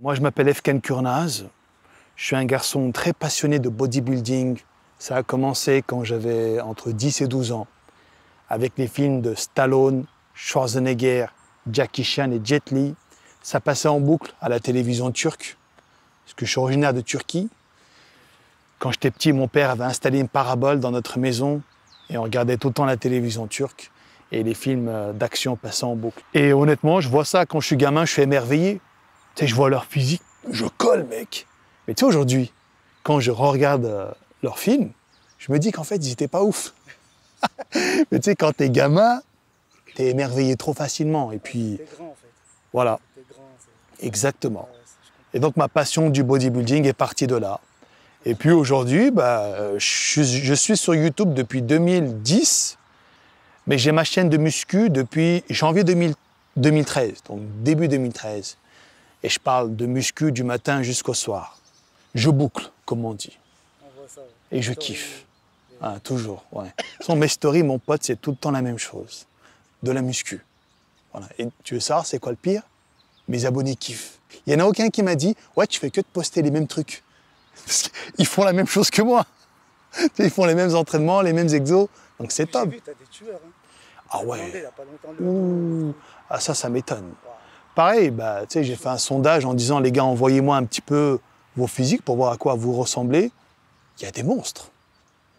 Moi, je m'appelle Efken Kurnaz. Je suis un garçon très passionné de bodybuilding. Ça a commencé quand j'avais entre 10 et 12 ans, avec les films de Stallone, Schwarzenegger, Jackie Chan et Jet Li. Ça passait en boucle à la télévision turque, parce que je suis originaire de Turquie. Quand j'étais petit, mon père avait installé une parabole dans notre maison et on regardait tout le temps la télévision turque et les films d'action passaient en boucle. Et honnêtement, je vois ça quand je suis gamin, je suis émerveillé. Tu sais, je vois leur physique, je colle, mec. Mais tu sais, aujourd'hui, quand je regarde leurs films, je me dis qu'en fait, ils étaient pas ouf. Mais tu sais, quand t'es gamin, t'es émerveillé trop facilement. Et puis, T'es grand en fait. voilà, T'es grand. exactement. Ouais, Et donc, ma passion du bodybuilding est partie de là. Et puis aujourd'hui, je suis sur YouTube depuis 2010, mais j'ai ma chaîne de muscu depuis janvier 2013, donc début 2013. Et je parle de muscu du matin jusqu'au soir. Je boucle, comme on dit. On voit ça. Ouais. Et je kiffe. Ah, toujours, ouais. Sans mes stories, mon pote, c'est tout le temps la même chose. De la muscu. Voilà. Et tu veux savoir, c'est quoi le pire? Mes abonnés kiffent. Il n'y en a aucun qui m'a dit « Ouais, tu fais que de poster les mêmes trucs. » Parce qu'ils font la même chose que moi. Ils font les mêmes entraînements, les mêmes exos. Donc c'est top. J'ai vu, t'as des tueurs. Hein. Ah ouais. Demandé, il y a pas longtemps, Ouh. Ah ça m'étonne. Wow. Pareil, j'ai fait un sondage en disant « Les gars, envoyez-moi un petit peu vos physiques pour voir à quoi vous ressemblez. » Il y a des monstres,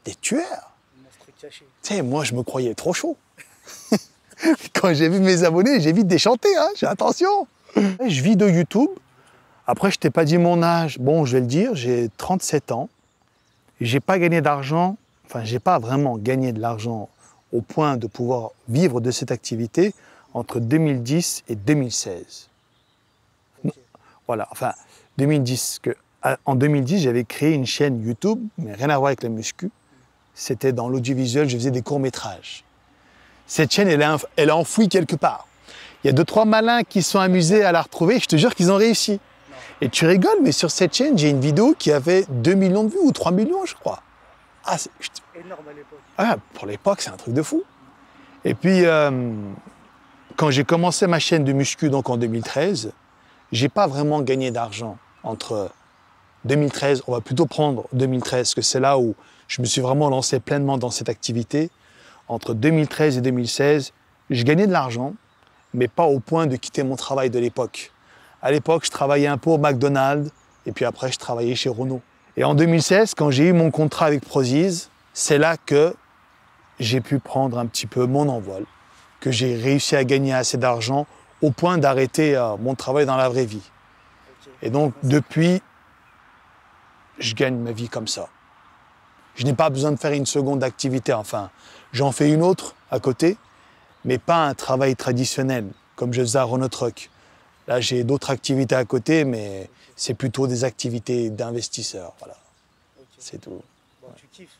des tueurs. Monstre caché. Tu sais, moi, je me croyais trop chaud. Quand j'ai vu mes abonnés, j'ai vite déchanté, hein, j'ai attention. Je vis de YouTube. Après, je t'ai pas dit mon âge. Bon, je vais le dire, j'ai 37 ans. J'ai pas gagné d'argent, enfin, j'ai pas vraiment gagné de l'argent au point de pouvoir vivre de cette activité entre 2010 et 2016. Okay. Voilà, enfin, 2010. En 2010, j'avais créé une chaîne YouTube, mais rien à voir avec la muscu. C'était dans l'audiovisuel, je faisais des courts-métrages. Cette chaîne, elle est enfouie quelque part. Il y a 2-3 malins qui se sont amusés à la retrouver, je te jure qu'ils ont réussi. Non. Et tu rigoles, mais sur cette chaîne, j'ai une vidéo qui avait 2 millions de vues ou 3 millions, je crois. Ah, c'est énorme à l'époque. Ah, pour l'époque, c'est un truc de fou. Et puis, quand j'ai commencé ma chaîne de muscu, donc en 2013, j'ai pas vraiment gagné d'argent entre 2013, on va plutôt prendre 2013, parce que c'est là où je me suis vraiment lancé pleinement dans cette activité. Entre 2013 et 2016, je gagnais de l'argent, mais pas au point de quitter mon travail de l'époque. À l'époque, je travaillais un peu au McDonald's, et puis après, je travaillais chez Renault. Et en 2016, quand j'ai eu mon contrat avec Prozis, c'est là que j'ai pu prendre un petit peu mon envol, que j'ai réussi à gagner assez d'argent au point d'arrêter mon travail dans la vraie vie. Okay. Et donc, depuis, je gagne ma vie comme ça. Je n'ai pas besoin de faire une seconde activité, enfin, j'en fais une autre à côté, mais pas un travail traditionnel, comme je faisais à Renault Truck. Là, j'ai d'autres activités à côté, mais c'est plutôt des activités d'investisseurs, voilà. Okay. C'est tout. Bon, ouais. Tu kiffes?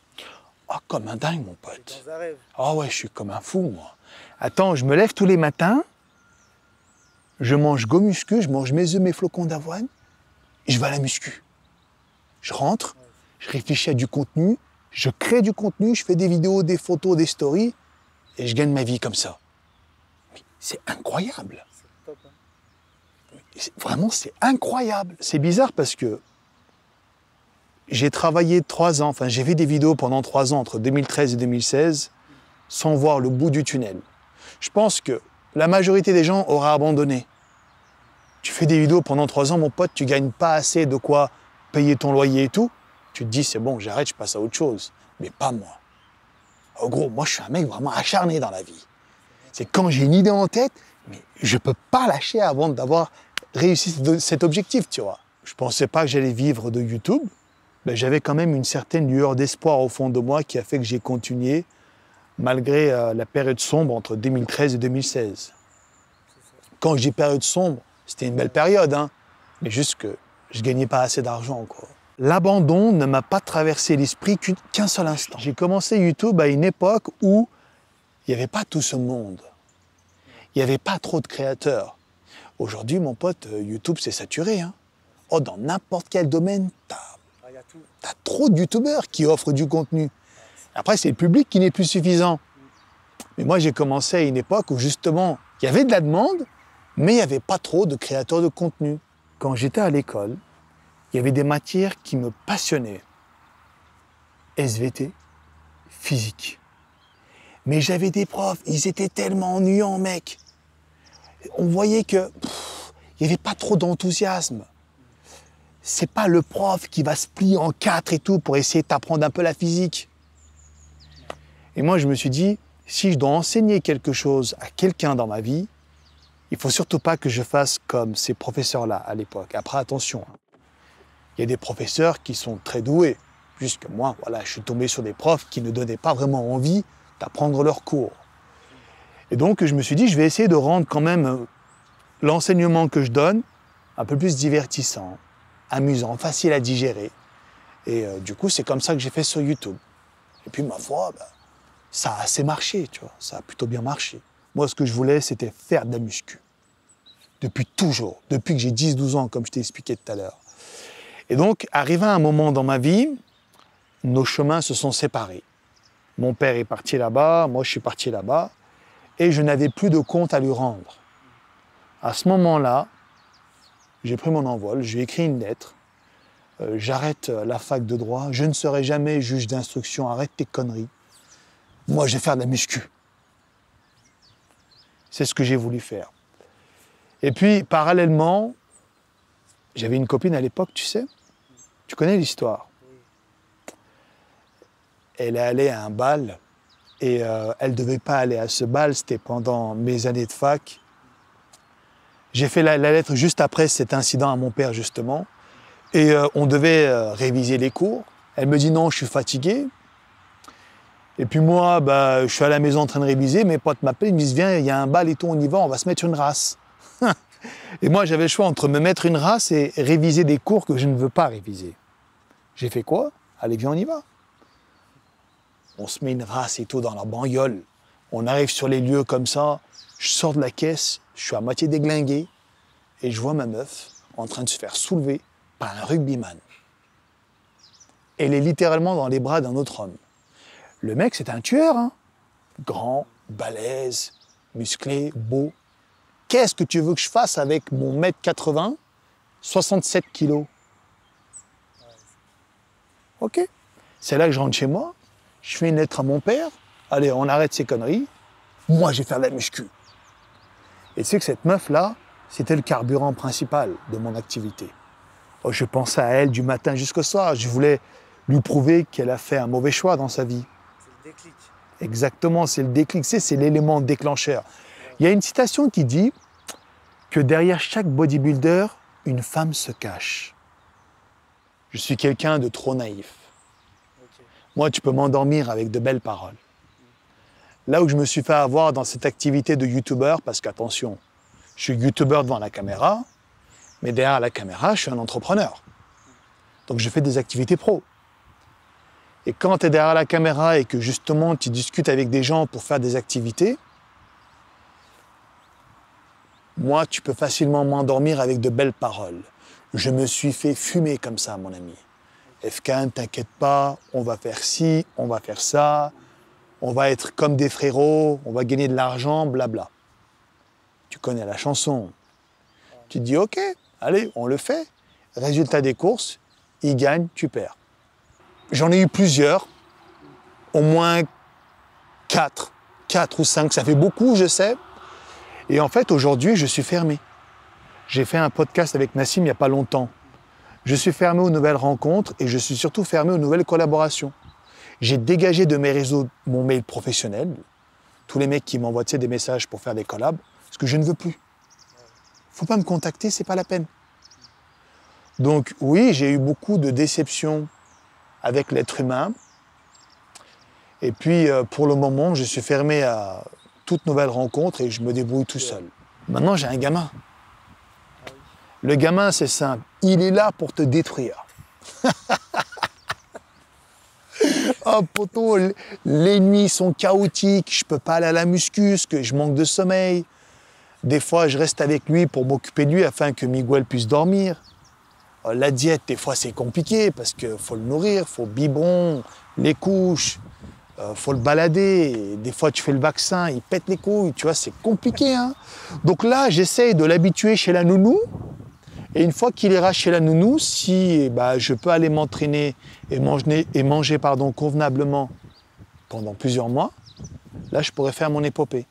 Ah, comme un dingue, mon pote. Dans un rêve. Ah ouais, je suis comme un fou, moi. Attends, je me lève tous les matins, je mange go muscu, je mange mes œufs, mes flocons d'avoine, et je vais à la muscu. Je rentre, je réfléchis à du contenu, je crée du contenu, je fais des vidéos, des photos, des stories, et je gagne ma vie comme ça. Mais c'est incroyable. C'est top, hein. Vraiment, c'est incroyable. C'est bizarre parce que j'ai travaillé 3 ans, enfin j'ai fait des vidéos pendant 3 ans, entre 2013 et 2016, sans voir le bout du tunnel. Je pense que la majorité des gens auraient abandonné. Tu fais des vidéos pendant 3 ans, mon pote, tu gagnes pas assez de quoi payer ton loyer et tout. Tu te dis, c'est bon, j'arrête, je passe à autre chose. Mais pas moi. En gros, moi, je suis un mec vraiment acharné dans la vie. C'est quand j'ai une idée en tête, mais je peux pas lâcher avant d'avoir réussi cet objectif, tu vois. Je pensais pas que j'allais vivre de YouTube. Ben, j'avais quand même une certaine lueur d'espoir au fond de moi qui a fait que j'ai continué, malgré la période sombre entre 2013 et 2016. Quand je dis période sombre, c'était une belle période, hein, mais juste que je gagnais pas assez d'argent, quoi. L'abandon ne m'a pas traversé l'esprit qu'un seul instant. J'ai commencé YouTube à une époque où il n'y avait pas tout ce monde. Il n'y avait pas trop de créateurs. Aujourd'hui, mon pote, YouTube, c'est saturé. Hein. Oh, dans n'importe quel domaine, t'as trop de youtubeurs qui offrent du contenu. Après, c'est le public qui n'est plus suffisant. Mais moi, j'ai commencé à une époque où, justement, il y avait de la demande, mais il n'y avait pas trop de créateurs de contenu. quand j'étais à l'école, il y avait des matières qui me passionnaient. SVT, physique. Mais j'avais des profs, ils étaient tellement ennuyants, mec. On voyait que il n'y avait pas trop d'enthousiasme. C'est pas le prof qui va se plier en quatre et tout pour essayer de t'apprendre un peu la physique. Et moi, je me suis dit, si je dois enseigner quelque chose à quelqu'un dans ma vie, il faut surtout pas que je fasse comme ces professeurs-là à l'époque. Après, attention, il y a des professeurs qui sont très doués. Juste que moi, voilà, je suis tombé sur des profs qui ne donnaient pas vraiment envie d'apprendre leurs cours. Et donc, je me suis dit, je vais essayer de rendre quand même l'enseignement que je donne un peu plus divertissant, amusant, facile à digérer. Et du coup, c'est comme ça que j'ai fait sur YouTube. Et puis, ma foi, ça a assez marché, tu vois. Ça a plutôt bien marché. Moi, ce que je voulais, c'était faire de la muscu. Depuis toujours, depuis que j'ai 10-12 ans, comme je t'ai expliqué tout à l'heure. Et donc, arrivé à un moment dans ma vie, nos chemins se sont séparés. Mon père est parti là-bas, moi je suis parti là-bas, et je n'avais plus de compte à lui rendre. À ce moment-là, j'ai pris mon envol, j'ai écrit une lettre, j'arrête la fac de droit, je ne serai jamais juge d'instruction, arrête tes conneries. Moi, je vais faire de la muscu. C'est ce que j'ai voulu faire. Et puis, parallèlement, j'avais une copine à l'époque, tu sais. Tu connais l'histoire. Elle est allée à un bal et elle ne devait pas aller à ce bal, c'était pendant mes années de fac. J'ai fait la lettre juste après cet incident à mon père, justement. Et on devait réviser les cours. Elle me dit non, je suis fatigué. Et puis moi, je suis à la maison en train de réviser. Mes potes m'appellent, ils me disent viens, il y a un bal et tout, on y va, on va se mettre une race. Et moi, j'avais le choix entre me mettre une race et réviser des cours que je ne veux pas réviser. J'ai fait quoi? Allez, viens, on y va. On se met une race et tout dans la banliole. On arrive sur les lieux comme ça. Je sors de la caisse, je suis à moitié déglingué et je vois ma meuf en train de se faire soulever par un rugbyman. Elle est littéralement dans les bras d'un autre homme. Le mec, c'est un tueur, hein. Grand, balèze, musclé, beau. Qu'est-ce que tu veux que je fasse avec mon 1m80, 67 kilos? Ok. C'est là que je rentre chez moi. Je fais une lettre à mon père. Allez, on arrête ces conneries. Moi, je vais faire de la muscu. Et tu sais que cette meuf-là, c'était le carburant principal de mon activité. Oh, je pensais à elle du matin jusqu'au soir. Je voulais lui prouver qu'elle a fait un mauvais choix dans sa vie. C'est le déclic. Exactement, c'est le déclic, c'est l'élément déclencheur. Il y a une citation qui dit que derrière chaque bodybuilder, une femme se cache. Je suis quelqu'un de trop naïf. Okay. Moi, tu peux m'endormir avec de belles paroles. Là où je me suis fait avoir dans cette activité de youtubeur, parce qu'attention, je suis youtubeur devant la caméra, mais derrière la caméra, je suis un entrepreneur. Donc je fais des activités pro. Et quand tu es derrière la caméra et que justement tu discutes avec des gens pour faire des activités, moi, tu peux facilement m'endormir avec de belles paroles. Je me suis fait fumer comme ça, mon ami. FK, ne t'inquiète pas, on va faire ci, on va faire ça, on va être comme des frérots, on va gagner de l'argent, blabla. Tu connais la chanson. Tu te dis, ok, allez, on le fait. Résultat des courses, il gagne, tu perds. J'en ai eu plusieurs, au moins 4 ou 5, ça fait beaucoup, je sais. Et en fait, aujourd'hui, je suis fermé. J'ai fait un podcast avec Nassim il n'y a pas longtemps. Je suis fermé aux nouvelles rencontres et je suis surtout fermé aux nouvelles collaborations. J'ai dégagé de mes réseaux mon mail professionnel, tous les mecs qui m'envoient des messages pour faire des collabs, parce que je ne veux plus. Faut pas me contacter, c'est pas la peine. Donc oui, j'ai eu beaucoup de déceptions avec l'être humain. Et puis, pour le moment, je suis fermé à toute nouvelle rencontre et je me débrouille tout seul. Maintenant, j'ai un gamin. Le gamin, c'est simple. Il est là pour te détruire. Oh, poto, les nuits sont chaotiques. Je peux pas aller à la muscu parce que je manque de sommeil. Des fois, je reste avec lui pour m'occuper de lui afin que Miguel puisse dormir. La diète, des fois, c'est compliqué parce qu'il faut le nourrir, il faut le biberon, les couches, faut le balader. Et des fois, tu fais le vaccin, il pète les couilles, tu vois, c'est compliqué. Hein. Donc là, j'essaye de l'habituer chez la nounou Et une fois qu'il ira chez la nounou, si je peux aller m'entraîner et manger convenablement pendant plusieurs mois, là, je pourrais faire mon épopée.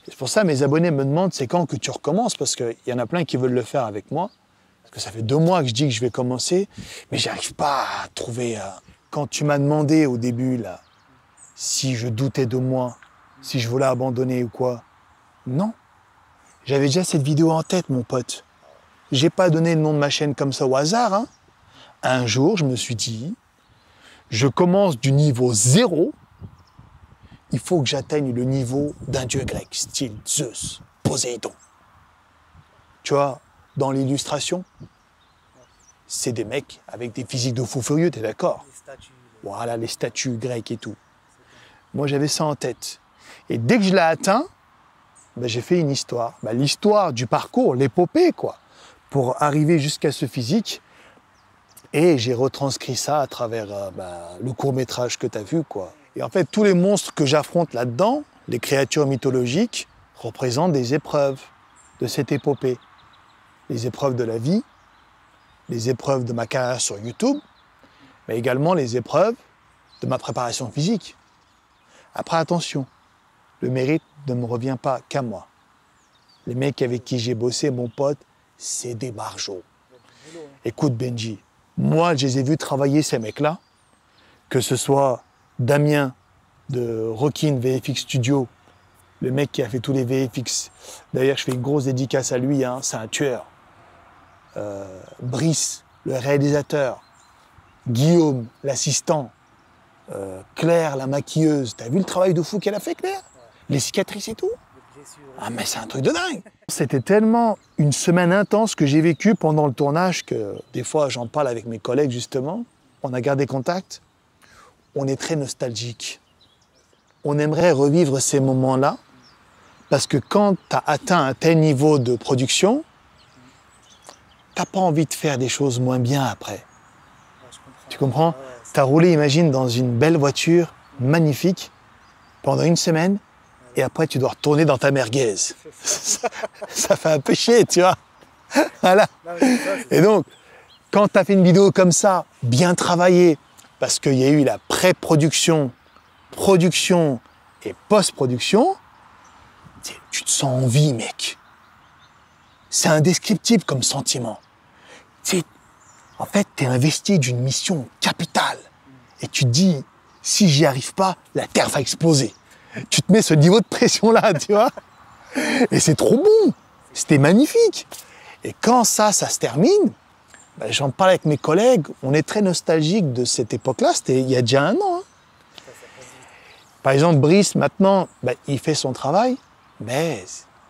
C'est pour ça que mes abonnés me demandent c'est quand que tu recommences, parce qu'il y en a plein qui veulent le faire avec moi. Parce que ça fait 2 mois que je dis que je vais commencer, mais j'arrive pas à trouver... Quand tu m'as demandé au début, là, si je doutais de moi, si je voulais abandonner ou quoi, non. J'avais déjà cette vidéo en tête, mon pote. J'ai pas donné le nom de ma chaîne comme ça au hasard. Hein. Un jour, je me suis dit, je commence du niveau 0, il faut que j'atteigne le niveau d'un dieu grec, style Zeus, Poséidon. Tu vois, dans l'illustration, c'est des mecs avec des physiques de fous furieux, t'es d'accord? Les statues. Voilà, les statues grecques et tout. Moi, j'avais ça en tête. Et dès que je l'ai atteint, j'ai fait une histoire. L'histoire du parcours, l'épopée, quoi, pour arriver jusqu'à ce physique. Et j'ai retranscrit ça à travers le court-métrage que tu as vu, quoi. Et en fait, tous les monstres que j'affronte là-dedans, les créatures mythologiques, représentent des épreuves de cette épopée. Les épreuves de la vie, les épreuves de ma carrière sur YouTube, mais également les épreuves de ma préparation physique. Après, attention, le mérite ne me revient pas qu'à moi. Les mecs avec qui j'ai bossé, mon pote, c'est des margeaux. Écoute Benji, moi je les ai vus travailler ces mecs-là, que ce soit Damien de Rockin VFX Studio, le mec qui a fait tous les VFX. D'ailleurs, je fais une grosse dédicace à lui, hein, c'est un tueur. Brice, le réalisateur. Guillaume, l'assistant. Claire, la maquilleuse. T'as vu le travail de fou qu'elle a fait, Claire? Les cicatrices et tout? Ah, mais c'est un truc de dingue! C'était tellement une semaine intense que j'ai vécue pendant le tournage que des fois j'en parle avec mes collègues justement. On a gardé contact. On est très nostalgique. On aimerait revivre ces moments-là parce que quand tu as atteint un tel niveau de production, t'as pas envie de faire des choses moins bien après. Tu comprends? Tu as roulé, imagine, dans une belle voiture, magnifique, pendant une semaine, et après tu dois retourner dans ta merguez. Ça fait un peu chier, tu vois. Voilà. Et donc, quand tu as fait une vidéo comme ça, bien travaillée, parce qu'il y a eu la pré-production, production et post-production, tu te sens en vie, mec. C'est indescriptible comme sentiment. En fait, tu es investi d'une mission capitale. Et tu te dis, si j'y arrive pas, la Terre va exploser. Tu te mets ce niveau de pression-là, tu vois. Et c'est trop bon. C'était magnifique. Et quand ça se termine, j'en parle avec mes collègues, on est très nostalgique de cette époque-là. C'était il y a déjà 1 an. Hein. Par exemple, Brice, maintenant, il fait son travail, mais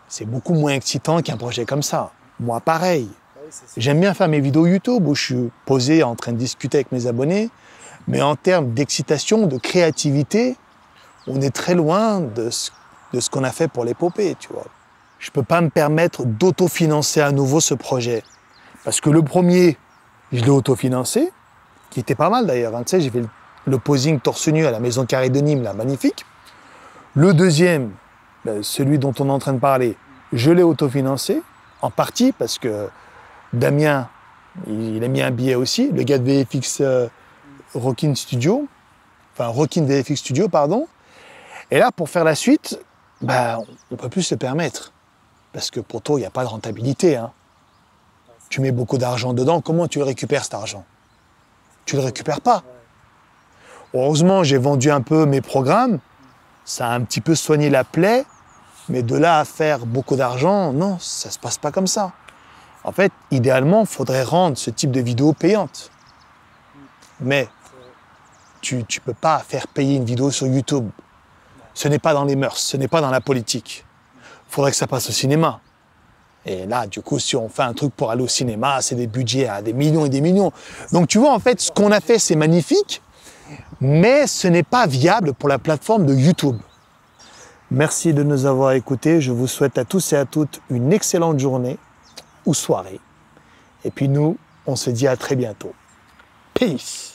c'est beaucoup moins excitant qu'un projet comme ça. Moi, pareil. J'aime bien faire mes vidéos YouTube où je suis posé en train de discuter avec mes abonnés, mais en termes d'excitation, de créativité, on est très loin de ce qu'on a fait pour l'épopée, tu vois. Je ne peux pas me permettre d'autofinancer à nouveau ce projet. Parce que le premier, je l'ai autofinancé, qui était pas mal d'ailleurs. Hein. Tu sais, j'ai fait le posing torse nu à la Maison Carrée de Nîmes, là, magnifique. Le deuxième, celui dont on est en train de parler, je l'ai autofinancé, en partie parce que Damien, il a mis un billet aussi, le gars de VFX Rockin Studio, enfin Rockin VFX Studio, pardon. Et là, pour faire la suite, on ne peut plus se le permettre. Parce que pour toi, il n'y a pas de rentabilité. Hein. Tu mets beaucoup d'argent dedans, comment tu le récupères cet argent? Tu ne le récupères pas. Heureusement, j'ai vendu un peu mes programmes, ça a un petit peu soigné la plaie, mais de là à faire beaucoup d'argent, non, ça ne se passe pas comme ça. En fait, idéalement, il faudrait rendre ce type de vidéo payante. Mais tu ne peux pas faire payer une vidéo sur YouTube. Ce n'est pas dans les mœurs, ce n'est pas dans la politique. Il faudrait que ça passe au cinéma. Et là, du coup, si on fait un truc pour aller au cinéma, c'est des budgets à des millions et des millions. Donc tu vois, en fait, ce qu'on a fait, c'est magnifique, mais ce n'est pas viable pour la plateforme de YouTube. Merci de nous avoir écoutés. Je vous souhaite à tous et à toutes une excellente journée ou soirée. Et puis nous, on se dit à très bientôt. Peace.